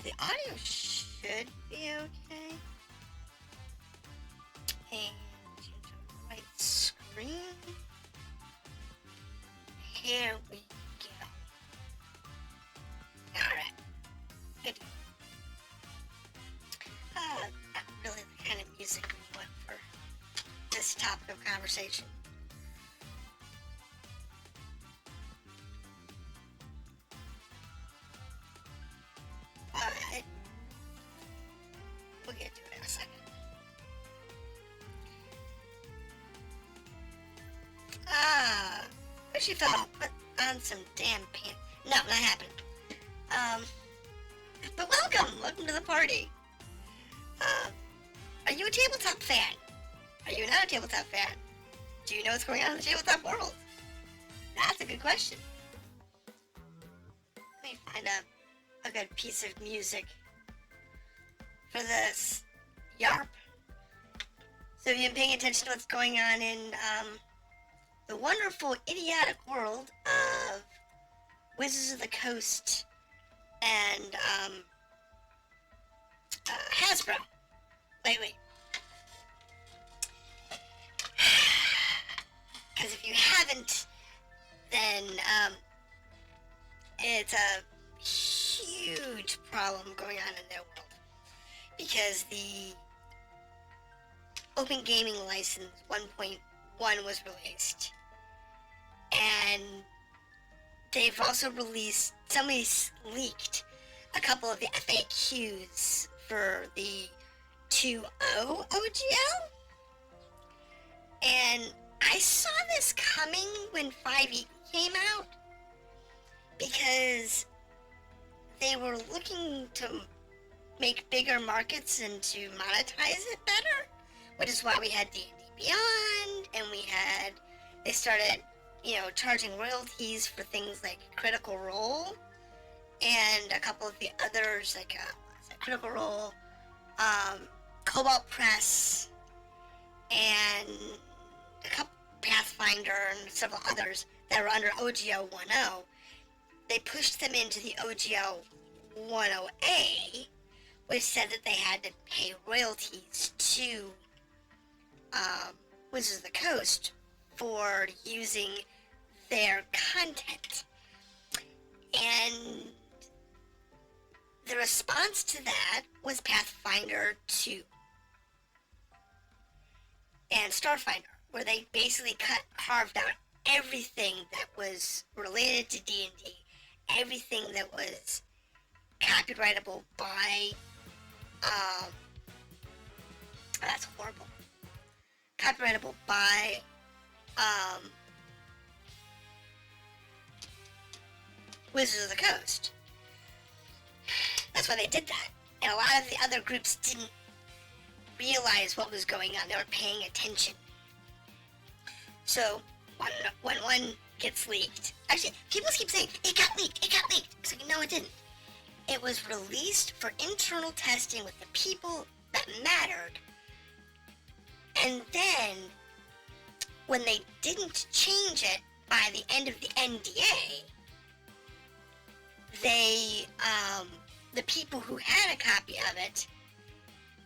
The audio should be okay. And change the right screen. Here we go. Alright. Good. Not really the kind of music we want for this topic of conversation. Alright. We'll get to it in a second. But she fell. Put on some damn pants. No, not happening. But welcome to the party. Are you a tabletop fan? Are you not a tabletop fan? Do you know what's going on in the tabletop world? That's a good question. Let me find a good piece of music for this. Yarp. So if you've been paying attention to what's going on in the wonderful, idiotic world of Wizards of the Coast and Hasbro. Wait. Because if you haven't, then it's a huge problem going on in their world. Because the Open Gaming License 1.1 was released. And they've also released, somebody's leaked a couple of the FAQs for the 2.0 OGL. And I saw this coming when 5e came out because they were looking to make bigger markets and to monetize it better, which is why we had D&D Beyond, and they started, charging royalties for things like Critical Role, and a couple of the others, like Critical Role, Kobold Press, and a couple Pathfinder and several others that were under OGL1.1. They pushed them into the OGL1.0A, which said that they had to pay royalties to Wizards of the Coast for using their content. And the response to that was Pathfinder 2 and Starfinder, where they basically carved out everything that was related to D&D, everything that was copyrightable by, that's horrible, copyrightable by, Wizards of the Coast. That's why they did that. And a lot of the other groups didn't realize what was going on. They were paying attention. So, when one gets leaked, actually, people keep saying, it got leaked. It's like, no, it didn't. It was released for internal testing with the people that mattered. And then, when they didn't change it by the end of the NDA, the people who had a copy of it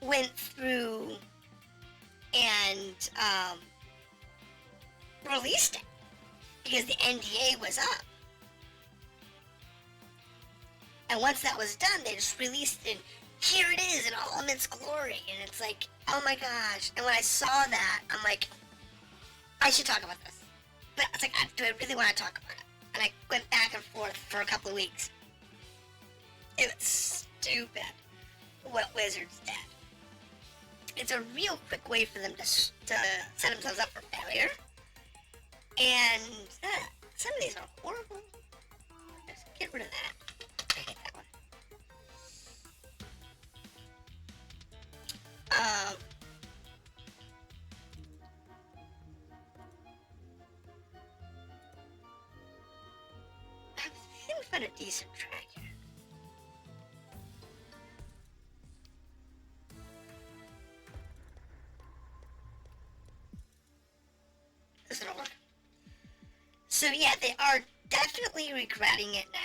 went through and released it because the NDA was up. And once that was done, they just released it. Here it is in all of its glory. And it's like, oh my gosh. And when I saw that, I'm like, I should talk about this. But it's like, do I really want to talk about it? And I went back and forth for a couple of weeks. It was stupid what Wizards did. It's a real quick way for them to set themselves up for failure. And some of these are horrible. Just get rid of that. I hate that one. I think we found a decent track here. This will work. So yeah, they are definitely regretting it now.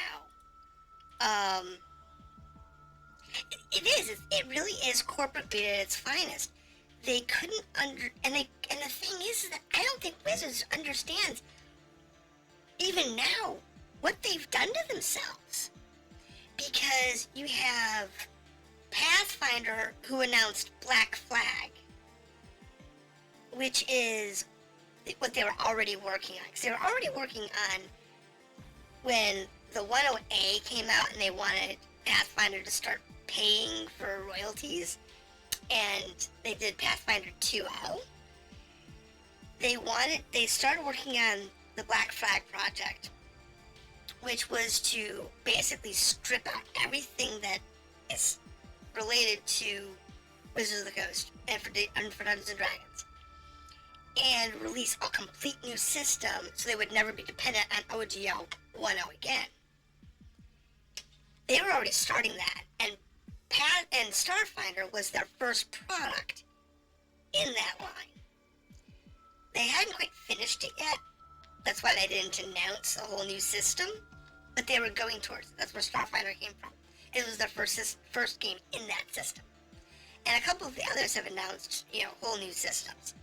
It is. It really is corporate greed at its finest. They couldn't and the thing is that I don't think Wizards understands even now what they've done to themselves. Because you have Pathfinder, who announced Black Flag, which is what they were already working on. Because they were already working on when the 10A came out and they wanted Pathfinder to start paying for royalties, and they did Pathfinder 2.0. They started working on the Black Flag project, which was to basically strip out everything that is related to Wizards of the Coast and for Dungeons and Dragons, and release a complete new system so they would never be dependent on OGL1.1 again. They were already starting that, and Starfinder was their first product in that line. They hadn't quite finished it yet. That's why they didn't announce a whole new system, but they were going towards it. That's where Starfinder came from. It was their first game in that system. And a couple of the others have announced, whole new systems.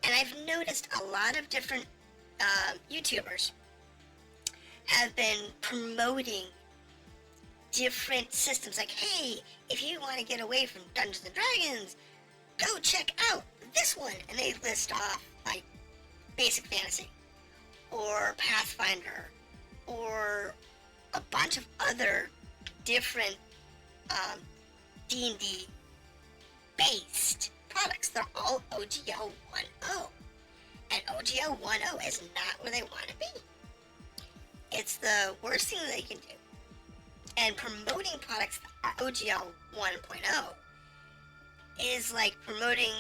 And I've noticed a lot of different YouTubers have been promoting different systems. Like, hey, if you want to get away from Dungeons and Dragons, go check out this one. And they list off, like, Basic Fantasy, or Pathfinder, or a bunch of other different D&D based products. They're all OGL1.0. And OGL1.0 is not where they want to be. It's the worst thing that they can do. And promoting products that are OGL1.0 is like promoting,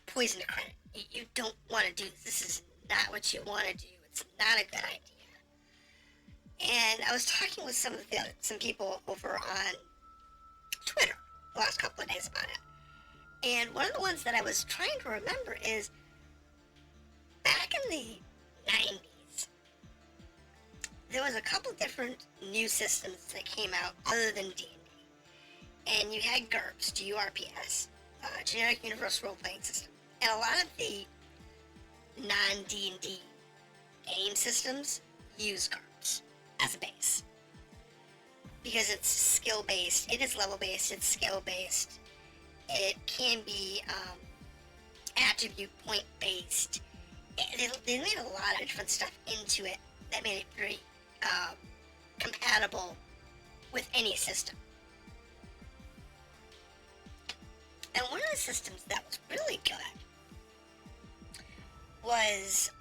poison to credit. You don't want to do this. This is not what you want to do. It's not a good idea. And I was talking with some people over on Twitter the last couple of days about it. And one of the ones that I was trying to remember is back in the 90s, there was a couple different new systems that came out other than D&D. And you had GURPS, G-U-R-P-S, Generic Universal Role-Playing System. And a lot of the non-D&D game systems use GURPS as a base. Because it's skill-based, it is level-based, it's skill-based. It can be attribute point-based. They made a lot of different stuff into it that made it very compatible with any system. And one of the systems that was really good was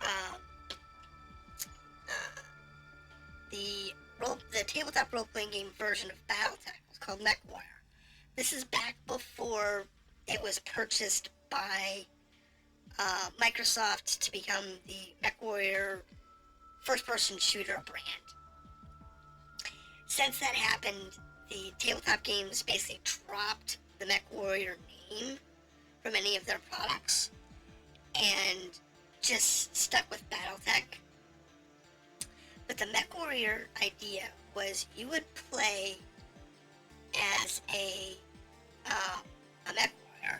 the tabletop role-playing game version of BattleTech. It's called MechWarrior. This is back before it was purchased by Microsoft to become the MechWarrior first-person shooter brand. Since that happened, the tabletop games basically dropped the MechWarrior name from any of their products and just stuck with BattleTech. But the MechWarrior idea was you would play as a MechWarrior.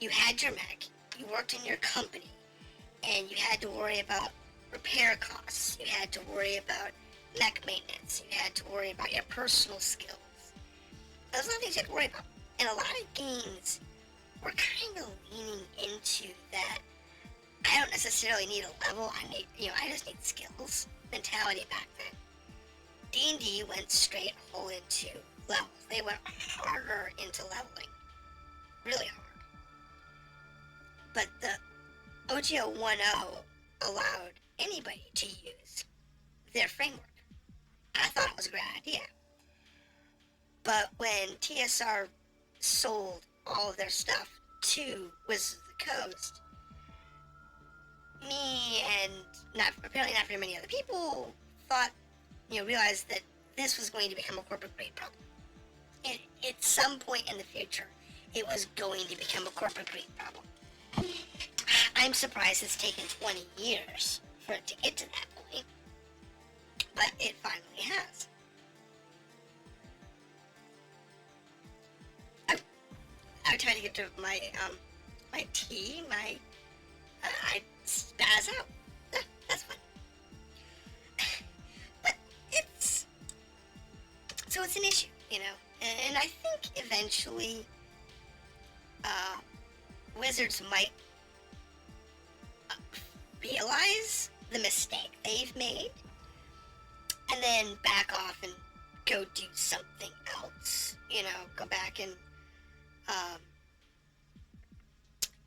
You had your mech, you worked in your company, and you had to worry about repair costs, you had to worry about mech maintenance, you had to worry about your personal skills. Those are the things you had to worry about. And a lot of games were kind of leaning into that. I don't necessarily need a level, I just need skills mentality back then. D&D went straight whole into levels. They went harder into leveling. Really hard. But the OGL1.0 allowed anybody to use their framework. I thought it was a great idea. But when TSR sold all of their stuff to Wizards of the Coast, me and apparently not very many other people realized that this was going to become a corporate grade problem. And at some point in the future, it was going to become a corporate grade problem. I'm surprised it's taken 20 years for it to get to that point, but it finally has. time to get to my my tea, I spaz out. That's fun. But it's an issue, you know, and I think eventually Wizards might realize the mistake they've made and then back off and go do something else, you know, go back and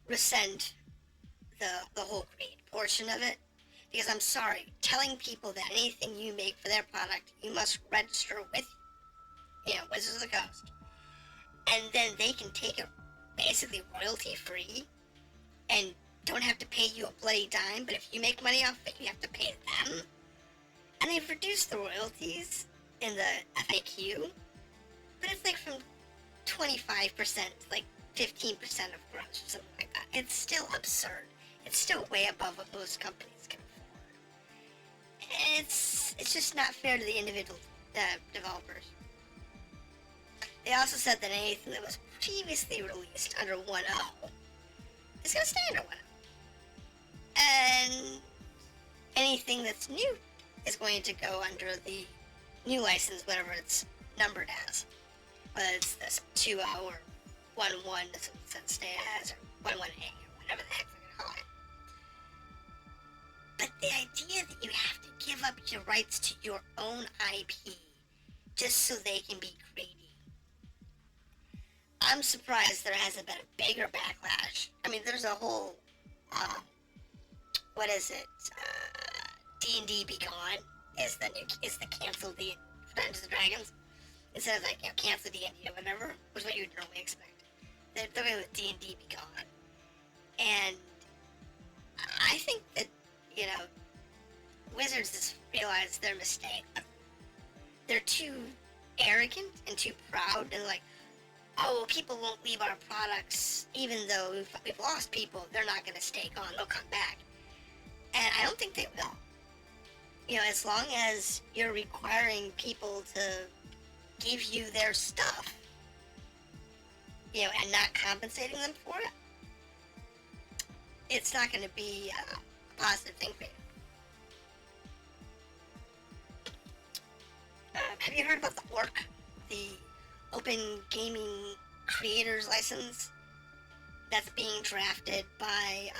rescind the whole creed portion of it, because I'm sorry, telling people that anything you make for their product you must register with, you know, Wizards of the Coast, and then they can take it basically royalty free and don't have to pay you a bloody dime, but if you make money off it, you have to pay them. And they've reduced the royalties in the FAQ, but it's like from 25% to like 15% of gross or something like that. It's still absurd. It's still way above what most companies can afford. And it's just not fair to the individual developers. They also said that anything that was previously released under 1.0 is going to stay under 1.0. And anything that's new is going to go under the new license, whatever it's numbered as. Whether it's this 2.0 or 1.1 that's going to stay as, or 1.1a, or whatever the heck they're going to call it. But the idea that you have to give up your rights to your own IP just so they can be greedy. I'm surprised there hasn't been a bigger backlash. I mean, there's a whole, what is it? D&D Be Gone is the canceled the Dungeons and Dragons. Instead of like, you know, cancel D&D or whatever, which is what you would normally expect. They're going with D&D Be Gone. And I think that, you know, Wizards has realized their mistake. They're too arrogant and too proud and like, oh, people won't leave our products even though we've lost people. They're not going to stay gone. They'll come back. And I don't think they will. You know, as long as you're requiring people to give you their stuff, you know, and not compensating them for it, it's not going to be a positive thing for you. Have you heard about the ORC, the Open Gaming Creators License that's being drafted by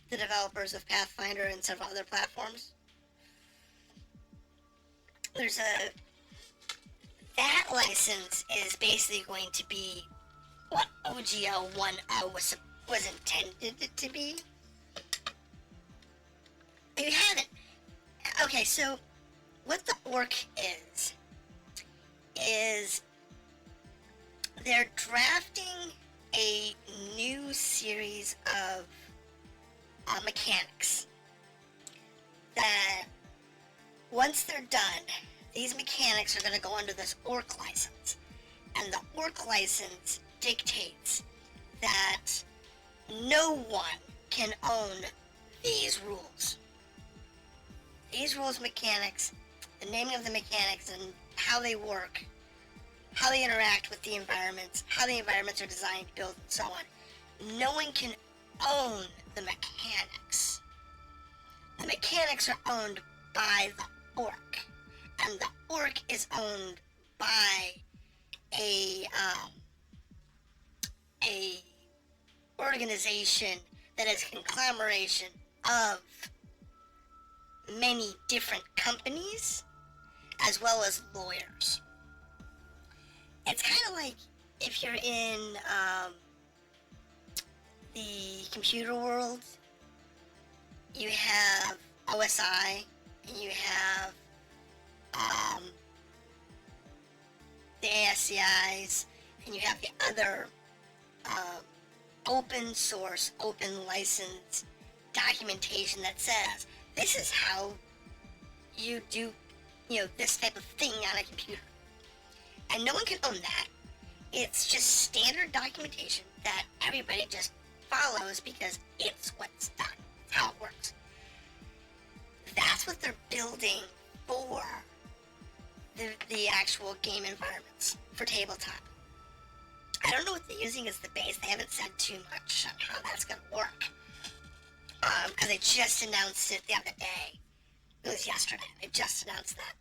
the developers of Pathfinder and several other platforms? That license is basically going to be what OGL1.1 was intended to be. You haven't. Okay, so what the ORC is they're drafting a new series of mechanics that once they're done, these mechanics are going to go under this ORC license. And the ORC license dictates that no one can own these rules. These rules, mechanics, the naming of the mechanics and how they work, how they interact with the environments, how the environments are designed, built, and so on. No one can own the mechanics. The mechanics are owned by the ORC, and the ORC is owned by a organization that is a conglomeration of many different companies as well as lawyers. It's kind of like if you're in the computer world, you have OSI, and you have the ASCIs, and you have the other open source, open license documentation that says this is how you do, you know, this type of thing on a computer. And no one can own that. It's just standard documentation that everybody just follows because it's what's done. It's how it works. That's what they're building for the actual game environments for tabletop. I don't know what they're using as the base. They haven't said too much on how that's going to work. Because they just announced it the other day. It was yesterday. They just announced that.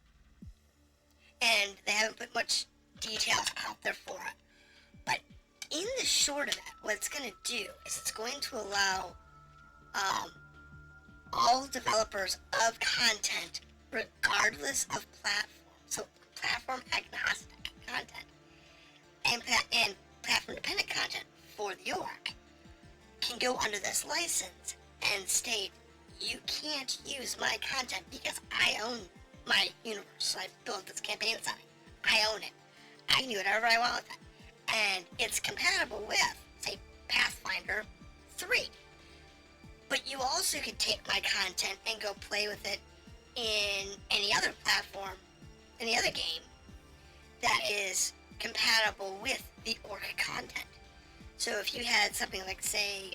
And they haven't put much details out there for it. But in the short of it, what it's going to do is it's going to allow all developers of content, regardless of platform, so platform agnostic content, and platform dependent content for the org, can go under this license and state, you can't use my content because I own my universe. So I built this campaign setting. I own it. I can do whatever I want with it. And it's compatible with, say, Pathfinder 3. But you also could take my content and go play with it in any other platform, any other game that is compatible with the org content. So if you had something like, say,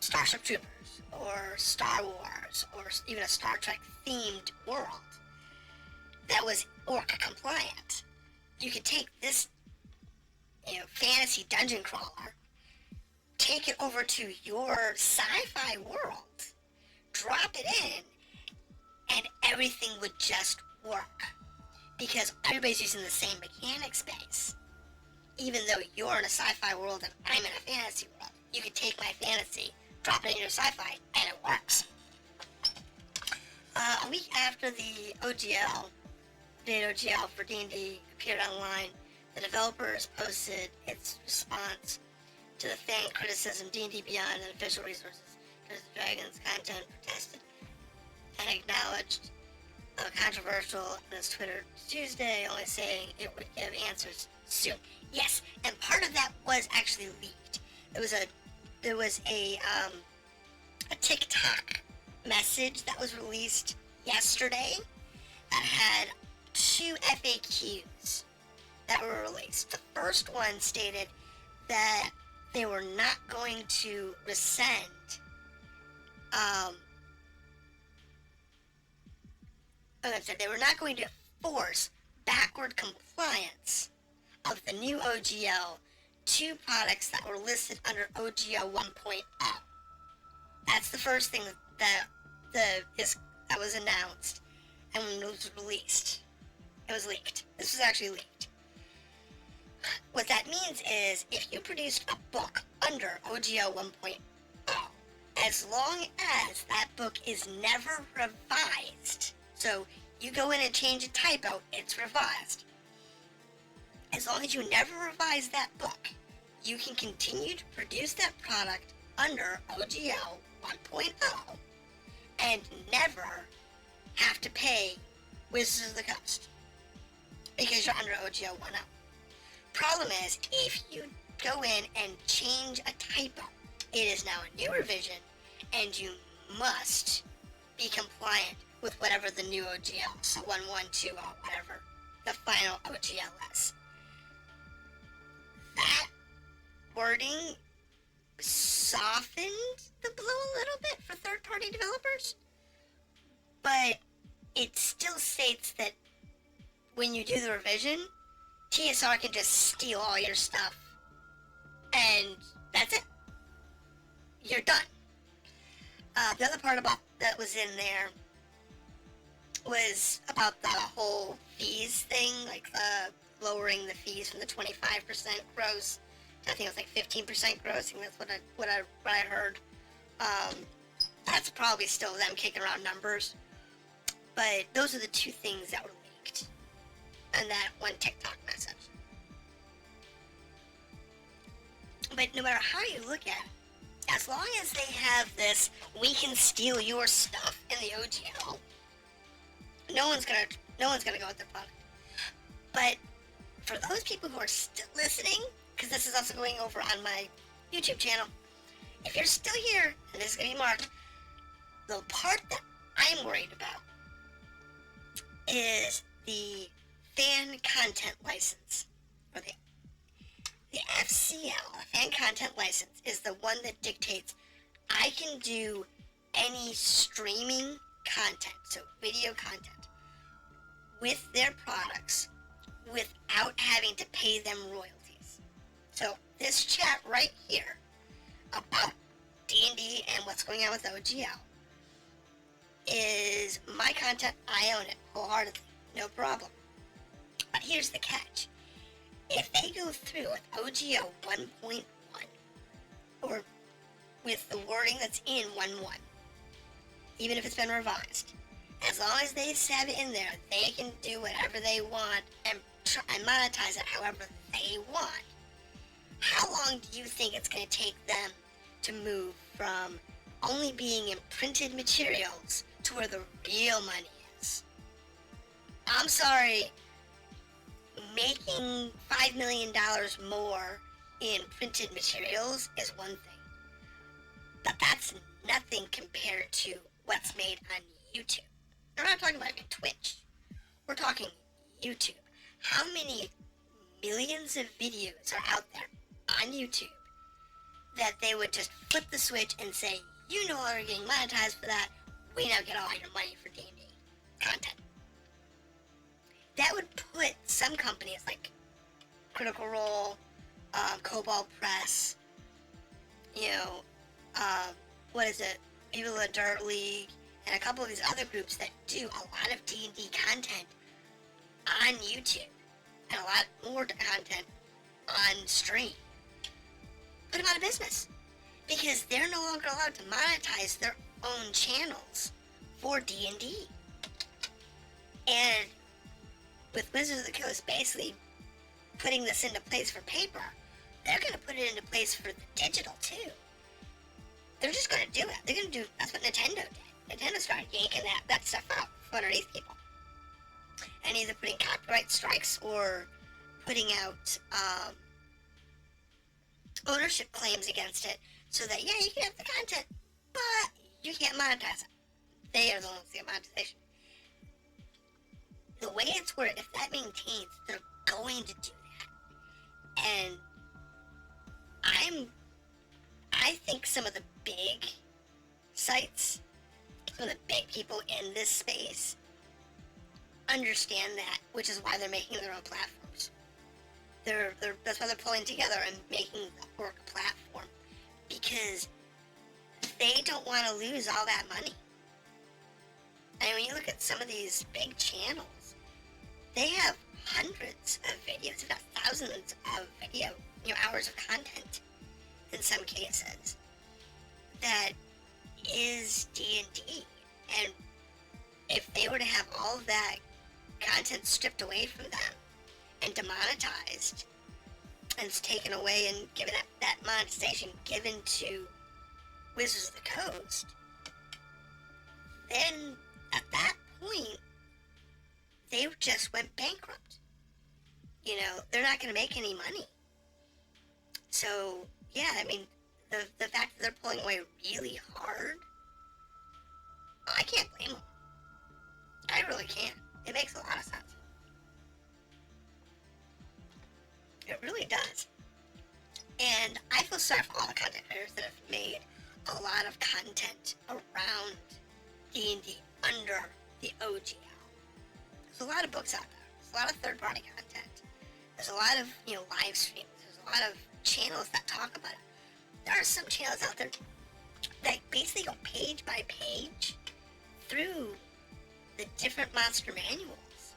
Starship Troopers, or Star Wars, or even a Star Trek themed world that was orc compliant, you could take this, fantasy dungeon crawler, take it over to your sci-fi world, drop it in, and everything would just work. Because everybody's using the same mechanic space. Even though you're in a sci-fi world and I'm in a fantasy world, you could take my fantasy, drop it in your sci-fi, and it works. A week after the OGL, updated OGL for D&D appeared online, the developers posted its response to the fan criticism D&D Beyond and official resources because the Dragon's content protested and acknowledged controversial in his Twitter Tuesday, only saying it would give answers soon. Yes, and part of that was actually leaked. There was a TikTok message that was released yesterday that had 2 FAQs that were released. The first one stated that they were not going to rescind they were not going to force backward compliance of the new OGL to products that were listed under OGL1.1. That's the first thing that was announced and was released. It was leaked. This was actually leaked. What that means is if you produced a book under OGL1.0, as long as that book is never revised, so you go in and change a typo, it's revised. As long as you never revise that book, you can continue to produce that product under OGL 1.0 and never have to pay Wizards of the Coast because you're under OGL 1.0. Problem is, if you go in and change a typo, it is now a new revision and you must be compliant with whatever the new OGL, so 1.1.2 or whatever the final OGL is. That wording softened the blow a little bit for third-party developers, but it still states that when you do the revision, TSR can just steal all your stuff, and that's it. You're done. The other part about that was in there was about the whole fees thing, like lowering the fees from the 25% gross. I think it was like 15% gross. I think that's what I heard. That's probably still them kicking around numbers. But those are the 2 things that were leaked. And that one TikTok message. But no matter how you look at it, as long as they have this, we can steal your stuff in the OGL, no one's gonna go with their product. But for those people who are still listening, because this is also going over on my YouTube channel, if you're still here, and this is gonna be marked, the part that I'm worried about is the fan content license, or the FCL, fan content license, is the one that dictates I can do any streaming content, so video content, with their products without having to pay them royalties. So this chat right here about D&D and what's going on with OGL is my content. I own it wholeheartedly, no problem. But here's the catch. If they go through with OGL 1.1 or with the wording that's in 1.1, even if it's been revised, as long as they have it in there, they can do whatever they want and try and monetize it however they want. How long do you think it's going to take them to move from only being in printed materials to where the real money is? I'm sorry, making $5 million more in printed materials is one thing, but that's nothing compared to what's made on YouTube. We're not talking about Twitch. We're talking YouTube. How many millions of videos are out there on YouTube that they would just flip the switch and say, you no longer getting monetized for that, we now get all your money for D&D content. That would put some companies like Critical Role, Kobold Press, Viva Dirt League, and a couple of these other groups that do a lot of D&D content on YouTube and a lot more content on stream. Put them out of business because they're no longer allowed to monetize their own channels for D&D. And with Wizards of the Coast basically putting this into place for paper, they're going to put it into place for the digital too. They're just going to do it. They're going to do, that's what Nintendo did. Nintendo started yanking that stuff out from underneath people. And either putting copyright strikes or putting out ownership claims against it so that, yeah, you can have the content, but you can't monetize it. They are the ones that get monetization. The way it's worded, if that maintains, they're going to do that. And I think some of the big sites, some of the big people in this space understand that, which is why they're making their own platforms. That's why they're pulling together and making the orc platform, because they don't want to lose all that money. And when you look at some of these big channels, they have hundreds of videos, if not thousands of video, hours of content in some cases that is D&D. And if they were to have all of that content stripped away from them and demonetized and it's taken away and given that monetization given to Wizards of the Coast, then at that point they just went bankrupt. They're not going to make any money. So yeah, I mean, the fact that they're pulling away really hard, I can't blame them. I really can't. It makes a lot of sense. It really does. And I feel sorry for all the content creators that have made a lot of content around D&D under the OGL. There's a lot of books out there. There's a lot of third-party content. There's a lot of, live streams. There's a lot of channels that talk about it. There are some channels out there that basically go page by page through the different monster manuals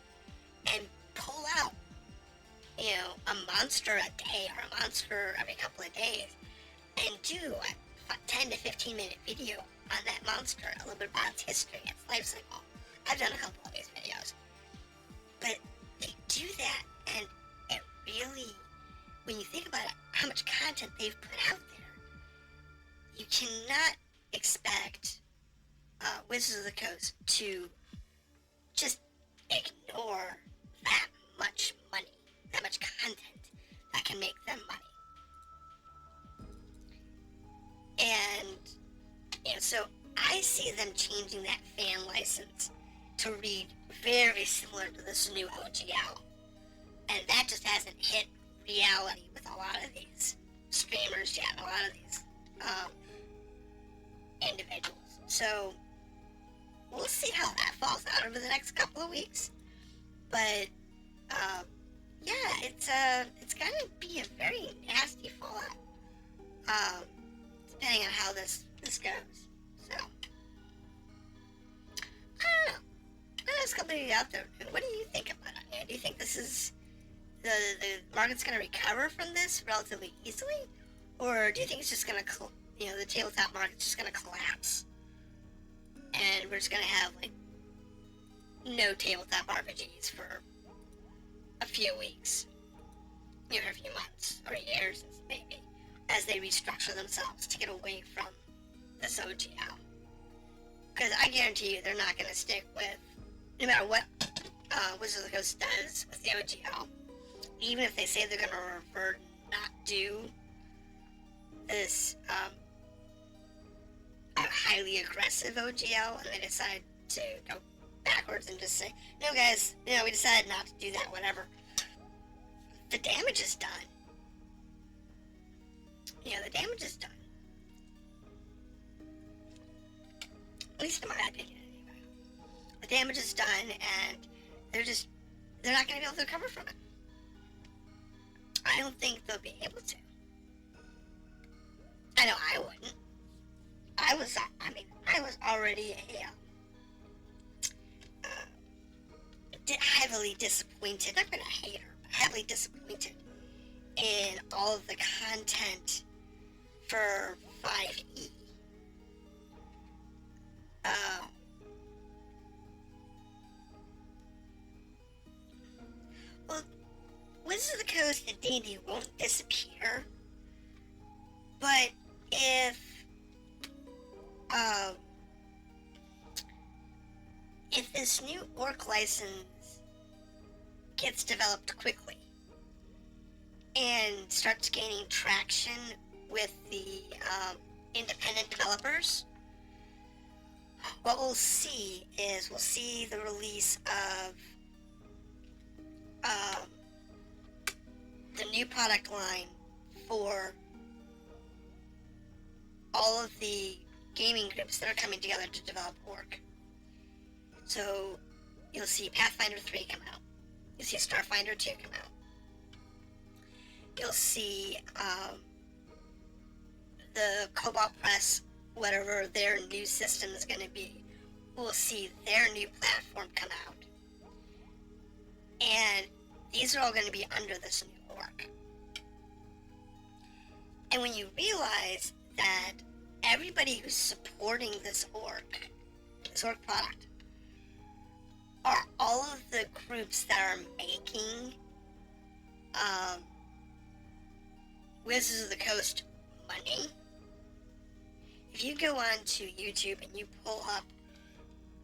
and pull out, a monster a day or a monster every couple of days and do a 10 to 15 minute video on that monster, a little bit about its history, its life cycle. I've done a couple of these videos. But they do that, and it really, when you think about it, how much content they've put out there, you cannot expect Wizards of the Coast to just ignore that much money, that much content that can make them money. And, so I see them changing that fan license to read very similar to this new OGL. And that just hasn't hit reality with a lot of these streamers yet, a lot of these individuals. So we'll see how that falls out over the next couple of weeks. But yeah, it's gonna be a very nasty fallout. Depending on how this goes. So I don't know. I'll ask a couple of you out there. What do you think about it? Do you think this is the market's gonna recover from this relatively easily, or do you think it's just gonna the tabletop market's just gonna collapse, and we're just gonna have like no tabletop RPGs for a few weeks, for a few months or years, maybe, as they restructure themselves to get away from this OGL? Because I guarantee you, they're not gonna stick with, no matter what Wizards of the Coast does with the OGL. Even if they say they're gonna revert, not do this highly aggressive OGL, and they decide to go backwards and just say, no guys, we decided not to do that, whatever. The damage is done. The damage is done. At least in my opinion, anyway. The damage is done, and they're not gonna be able to recover from it. I don't think they'll be able to. I know I wouldn't. I was already heavily disappointed. I've been a hater, but heavily disappointed in all of the content for 5e. Well, Wizards of the Coast and D&D won't disappear, but if this new orc license gets developed quickly and starts gaining traction with the independent developers, what we'll see is the release of the new product line for all of the gaming groups that are coming together to develop orc. So you'll see Pathfinder 3 come out. You'll see Starfinder 2 come out. You'll see the Kobold Press, whatever their new system is going to be. We'll see their new platform come out. And these are all going to be under this new orc. And when you realize that everybody who's supporting this orc product, are all of the groups that are making Wizards of the Coast money. If you go on to YouTube and you pull up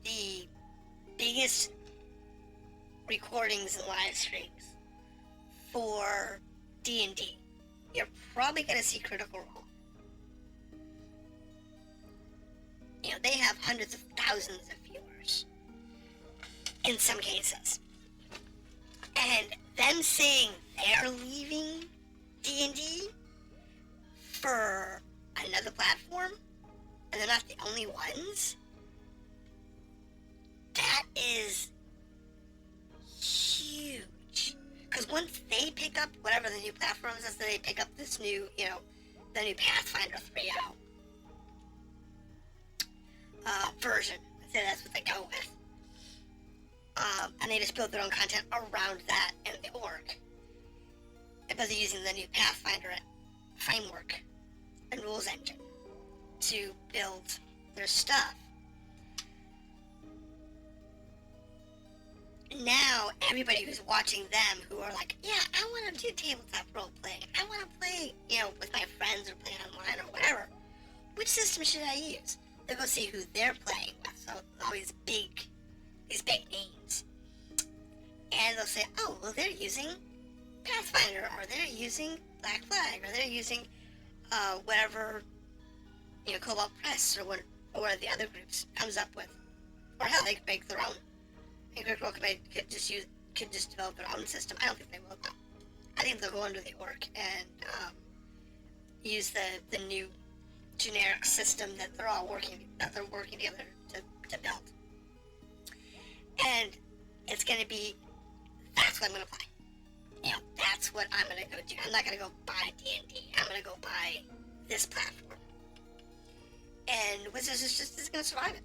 the biggest recordings and live streams for D&D, you're probably going to see Critical Role. They have hundreds of thousands of viewers in some cases. And them saying they're leaving D&D for another platform, and they're not the only ones, that is huge. Because once they pick up whatever the new platform is, they pick up this new, the new Pathfinder 3.0 version. So that's what they go with. And they just build their own content around that and the org. Because they're using the new Pathfinder framework and rules engine to build their stuff. Now, everybody who's watching them who are like, yeah, I want to do tabletop role-playing. I want to play, with my friends or play online or whatever. Which system should I use? They'll go see who they're playing with. So, all these big names. And they'll say, oh, well, they're using Pathfinder, or they're using Black Flag, or they're using whatever, Kobold Press, or what the other groups comes up with. Or how they make their own. And Critical could just develop their own system. I don't think they will, though. I think they'll go under the orc and use the new generic system that they're working together to build. to be, that's what I'm going to play. You know, that's what I'm going to go do. I'm not going to go buy D&D. I'm going to go buy this platform. And Wizards is going to survive it.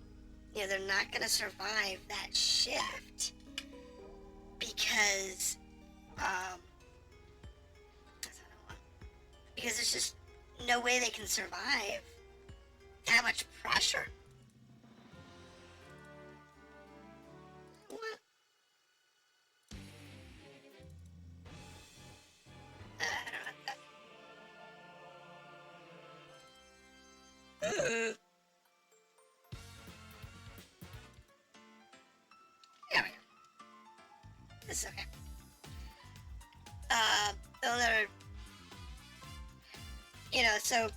You know, they're not going to survive that shift because, because there's just no way they can survive that much pressure. What? I don't know about that. Yeah, this is okay. Another, you know, so,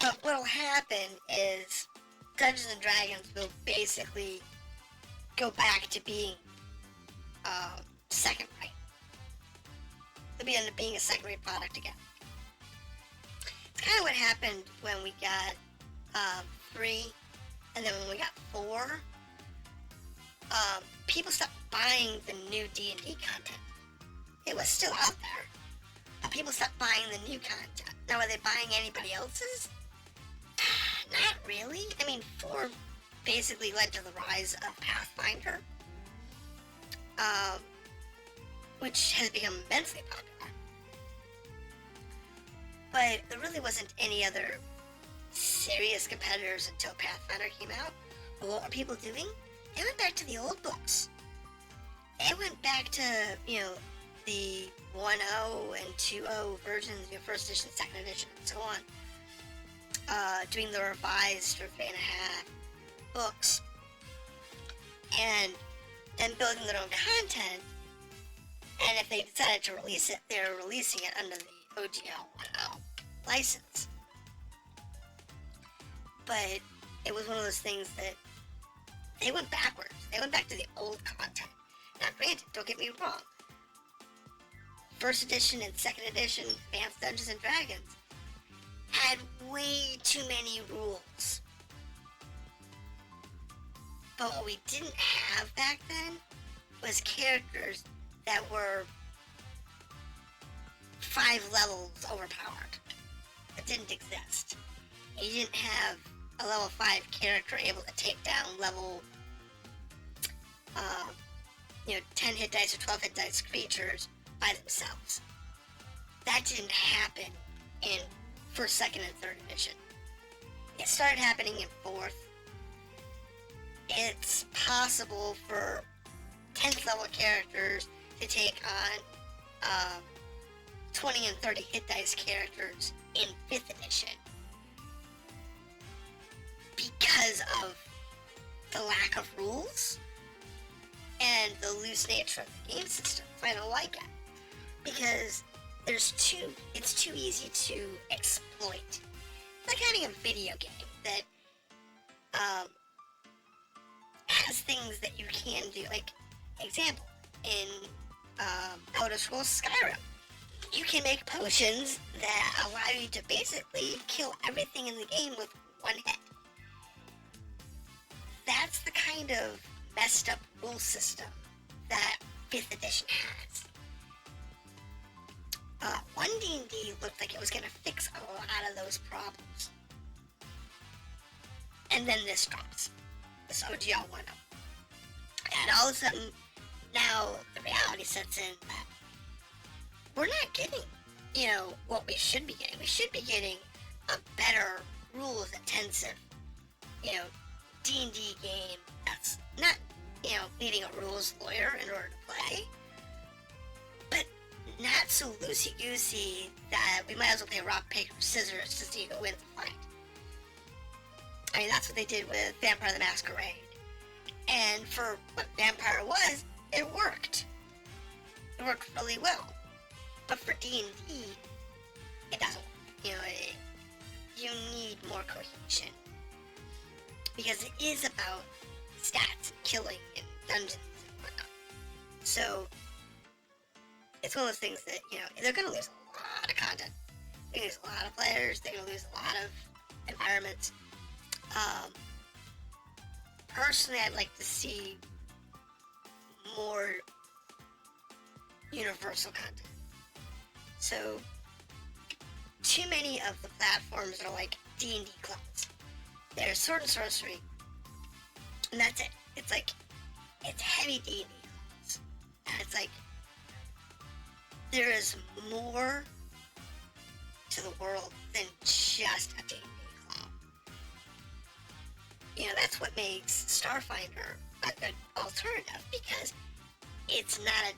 but what'll happen is Dungeons and Dragons will basically go back to being, second rate. They'll end up being a second rate product again. It's kind of what happened when we got, 3, and then when we got 4, people stopped buying the new D&D content. It was still out there, but people stopped buying the new content. Now, are they buying anybody else's? Not really. I mean, 4 basically led to the rise of Pathfinder, which has become immensely popular. But there really wasn't any other serious competitors until Pathfinder came out. But what were people doing? They went back to the old books. They went back to, you know, the 1.0 and 2.0 versions, you know, first edition, second edition, and so on. Doing the revised or 3.5 books. And then building their own content. And if they decided to release it, they're releasing it under the OGL1.1 license. But it was one of those things that they went backwards. They went back to the old content. Now, granted, don't get me wrong. First edition and second edition Advanced Dungeons and Dragons had way too many rules. But what we didn't have back then was characters that were 5 levels overpowered. That didn't exist. You didn't have a level 5 character able to take down level, 10 hit dice or 12 hit dice creatures by themselves. That didn't happen in 1st, 2nd, and 3rd edition. It started happening in 4th. It's possible for 10th level characters to take on 20 and 30 hit dice characters in 5th edition because of the lack of rules and the loose nature of the game system. I don't like it because it's too easy to exploit. It's like having a video game that has things that you can do. Like, example, in Elder Scrolls Skyrim, you can make potions that allow you to basically kill everything in the game with one hit. That's the kind of messed up rule system that 5th edition has. OneDnd looked like it was going to fix a lot of those problems. And then this drops. This OGL1.1. And all of a sudden, now the reality sets in that we're not getting, what we should be getting. We should be getting a better rules-intensive, D&D game that's not, needing a rules lawyer in order to play, but not so loosey-goosey that we might as well play rock, paper, scissors to see who wins the fight. I mean, that's what they did with Vampire the Masquerade. And for what Vampire was, it worked. It worked really well. But for D&D, it doesn't work. You need more cohesion. Because it is about stats, killing, and dungeons and whatnot. So, it's one of those things that, they're going to lose a lot of content. They're going to lose a lot of players. They're going to lose a lot of environments. personally, I'd like to see more universal content. So, too many of the platforms are like D&D clones. There's Sword and Sorcery, and that's it. It's like, it's heavy D&D clones. And it's like, there is more to the world than just a D&D clone. You know, that's what makes Starfinder a good alternative, because it's not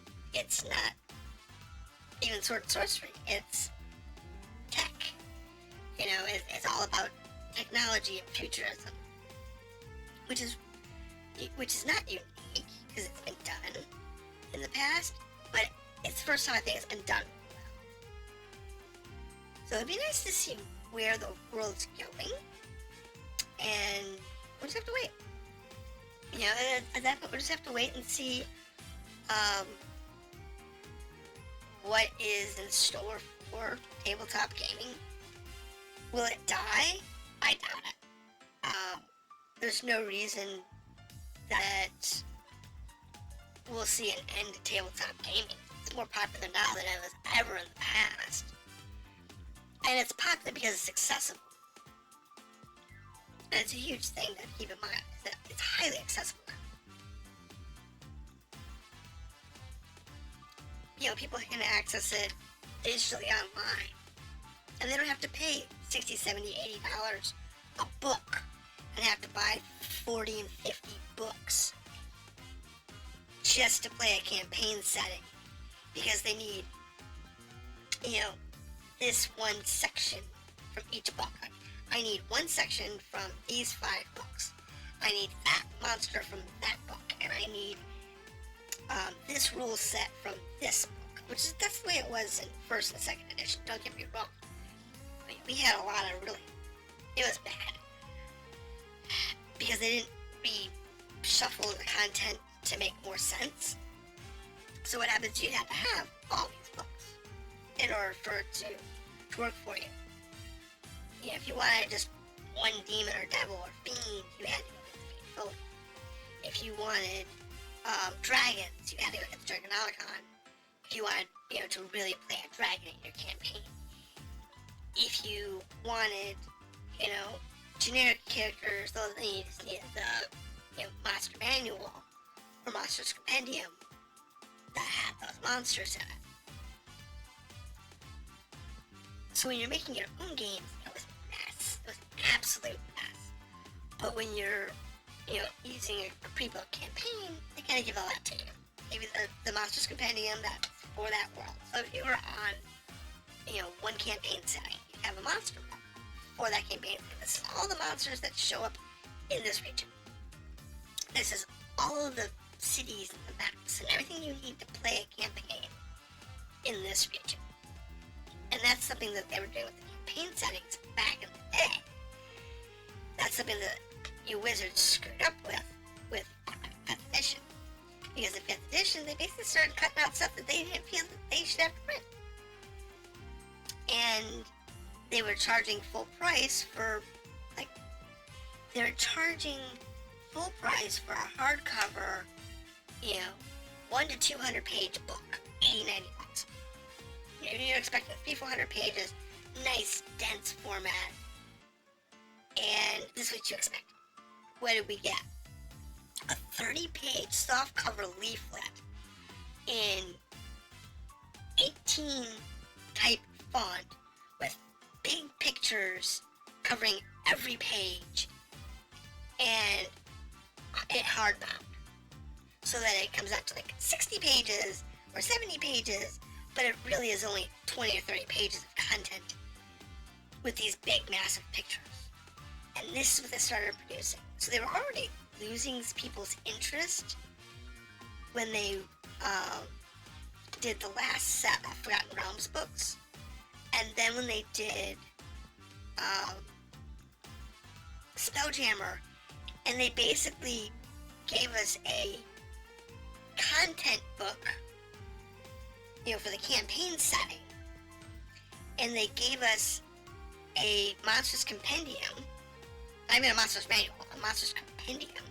even Sword and Sorcery, it's tech. You know, it's all about technology and futurism, which is not unique, because it's been done in the past, but it's the first time I think it's been done well. So it'd be nice to see where the world's going, and we'll just have to wait. You know, at that point, we'll just have to wait and see what is in store for tabletop gaming. Will it die? I doubt it. There's no reason that we'll see an end to tabletop gaming. It's more popular now than it was ever in the past. And it's popular because it's accessible. And it's a huge thing to keep in mind, is that it's highly accessible now. You know, people can access it digitally online, and they don't have to pay $60, $70, $80 a book, and have to buy 40 and 50 books just to play a campaign setting, because they need, you know, this one section from each book. I need one section from these 5 books. I need that monster from that book, and I need this rule set from this book, that's the way it was in 1st and 2nd edition, don't get me wrong. I mean, we had a lot of it was bad, because they didn't reshuffle the content to make more sense. So what happens, you have to have all these books in order for it to work for you. You know, if you wanted just one demon or devil or fiend, you had to go with the fiend folder. If you wanted dragons, you had to go get the Dragonomicon. If you wanted, you know, to really play a dragon in your campaign. If you wanted, you know, generic characters, those you just needed the, you know, Monster Manual or Monster's Compendium that had those monsters in it. So when you're making your own games, it was a mess. It was an absolute mess. But when you're, you know, using a pre-built campaign, they kind of give all that to you. Maybe the Monster's Compendium that's for that world. So if you were on, you know, one campaign setting, you have a monster book for that campaign. This is all the monsters that show up in this region. This is all of the cities and the maps and everything you need to play a campaign in this region. And that's something that they were doing with the campaign settings back in the day. That's something that you wizards screwed up with 5th edition. Because in 5th edition, they basically started cutting out stuff that they didn't feel that they should have to print. And they were charging full price for, like, they were charging full price for a hardcover, you know, 1 to 200 page book, $80, $90. You're expecting 300-400 pages, nice, dense format, and this is what you expect. What did we get? A 30-page softcover leaflet in 18 type font with big pictures covering every page, and it hardbound, so that it comes out to like 60 pages or 70 pages, but it really is only 20 or 30 pages of content with these big, massive pictures. And this is what they started producing. So they were already losing people's interest when they did the last set of Forgotten Realms books. And then when they did Spelljammer, and they basically gave us a content book, you know, for the campaign setting, and they gave us a Monster's Compendium, not even a Monster's Manual, a Monster's Compendium,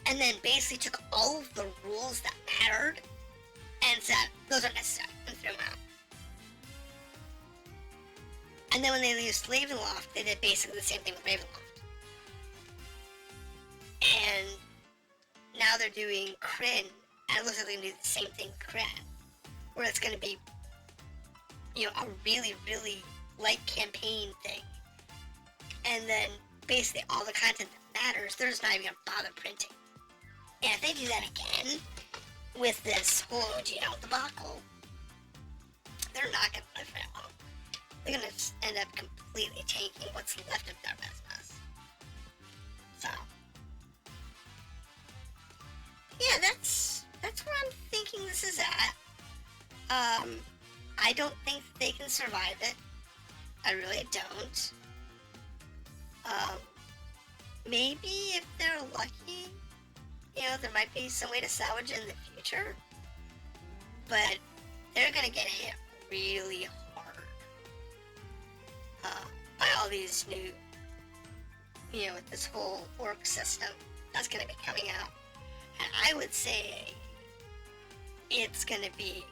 and then basically took all of the rules that mattered and said, those aren't necessary, and threw them out. And then when they used Ravenloft, they did basically the same thing with Ravenloft. And now they're doing Kryn, and it looks like they're going to do the same thing with Kryn, where it's going to be, you know, a really, really light campaign thing. And then basically all the content that matters, they're just not even going to bother printing. And if they do that again with this whole OGL debacle, they're not going to live very long. They're going to end up completely tanking what's left of their business. So, yeah, that's where I'm thinking this is at. I don't think they can survive it. I really don't. Maybe if they're lucky, you know, there might be some way to salvage it in the future. But they're gonna get hit really hard by all these new, you know, with this whole orc system that's gonna be coming out. And I would say it's gonna be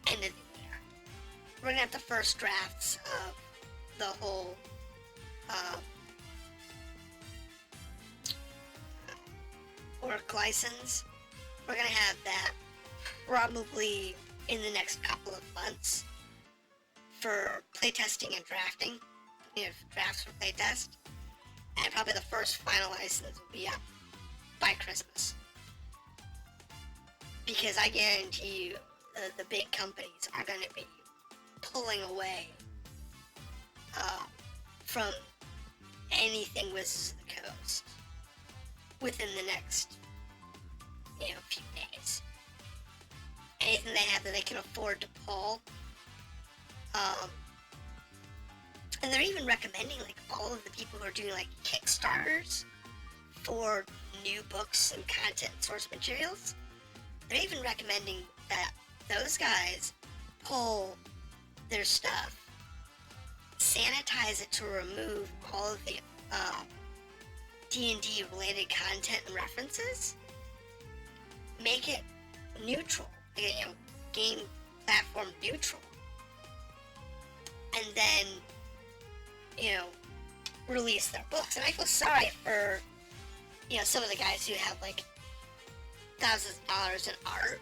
end of the year. We're gonna have the first drafts of the whole orc license. We're gonna have that probably in the next couple of months for playtesting and drafting. We have drafts for playtest, and probably the first final license will be up by Christmas. Because I guarantee you, the big companies are going to be pulling away from anything Wizards of the Coast within the next, you know, few days. Anything they have that they can afford to pull. And they're even recommending, like, all of the people who are doing, like, Kickstarters for new books and content source materials. They're even recommending that those guys pull their stuff, sanitize it to remove all of the D&D related content and references, make it neutral, you know, game platform neutral, and then, you know, release their books. And I feel sorry for, you know, some of the guys who have like thousands of dollars in art,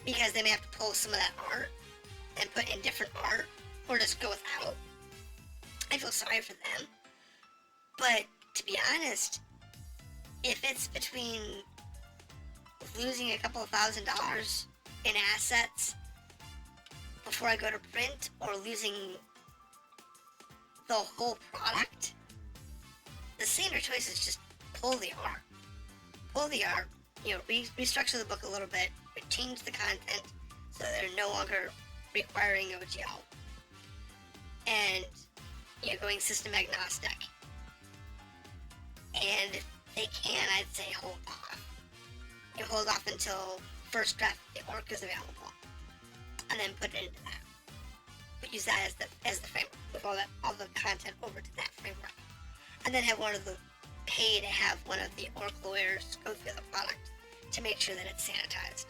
because they may have to pull some of that art and put in different art, or just go without. I feel sorry for them. But to be honest, if it's between losing a couple of $1,000s in assets before I go to print, or losing the whole product, the saner choice is just pull the art. Pull the art, you know, restructure the book a little bit, change the content so they're no longer requiring OGL. And, you know, going system agnostic. And if they can, I'd say hold off. You hold off until first draft of the orc is available, and then put it into that. But use that as the framework, with all the content over to that framework, and then have pay to have one of the orc lawyers go through the product to make sure that it's sanitized.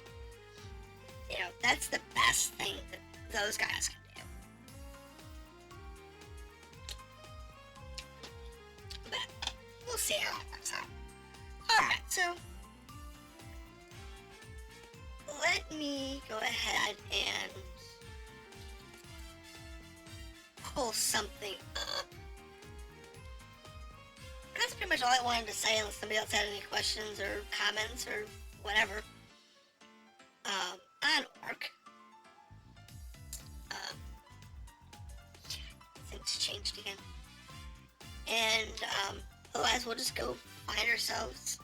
You know, that's the best thing that those guys can do. But we'll see how it works out. Alright, so let me go ahead and pull something up. That's pretty much all I wanted to say, unless somebody else had any questions or comments or whatever. On orc. Things changed again. And otherwise we'll just go find ourselves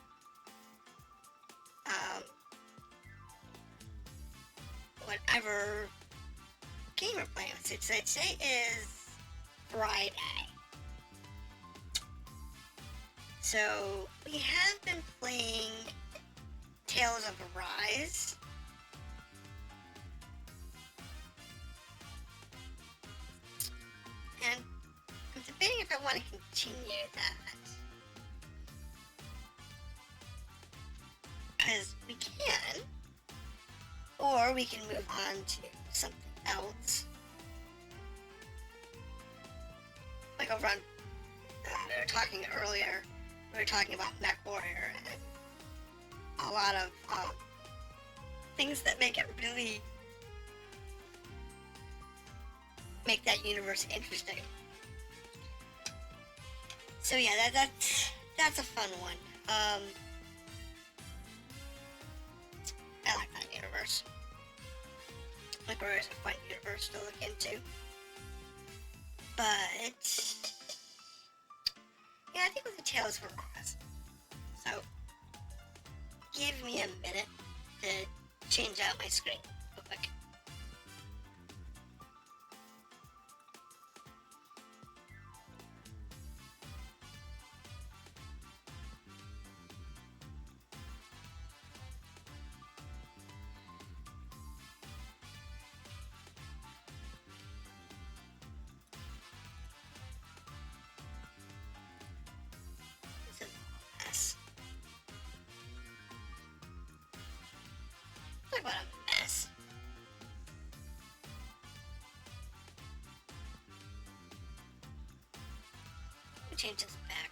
whatever game we're playing. So today is Friday. So we have been playing Tales of Arise. And to debating if I want to continue that. Because we can. Or we can move on to something else. Like over on, we were talking earlier, we were talking about Mech Warrior and a lot of things that make it really, make that universe interesting. So yeah, that's a fun one. I like that universe. Mech Warrior is a fun universe to look into. But yeah, I think with the Tales from Raz. So give me a minute to change out my screen real quick. This is a mess. Talk about a mess. Let me change this back.